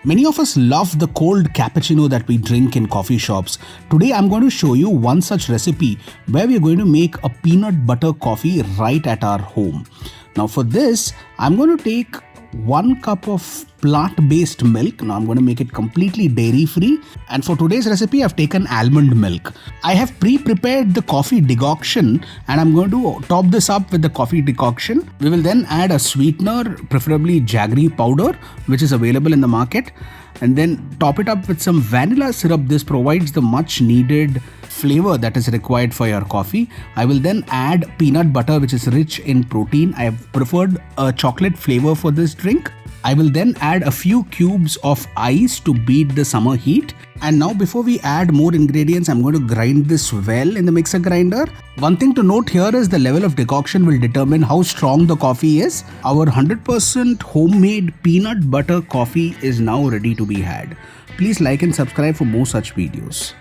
Many of us love the cold cappuccino that we drink in coffee shops. Today I'm going to show you one such recipe where we are going to make a peanut butter coffee right at our home. Now for this, I'm going to take 1 cup of plant-based milk. Now I'm going to make it completely dairy-free. And for today's recipe, I've taken almond milk. I have pre-prepared the coffee decoction and I'm going to top this up with the coffee decoction. We will then add a sweetener, preferably jaggery powder, which is available in the market. And then top it up with some vanilla syrup. This provides the much needed flavor that is required for your coffee. I will then add peanut butter, which is rich in protein. I have preferred a chocolate flavor for this drink. I will then add a few cubes of ice to beat the summer heat. And now before we add more ingredients, I'm going to grind this well in the mixer grinder. One thing to note here is the level of decoction will determine how strong the coffee is. Our 100% homemade peanut butter coffee is now ready to be had. Please like and subscribe for more such videos.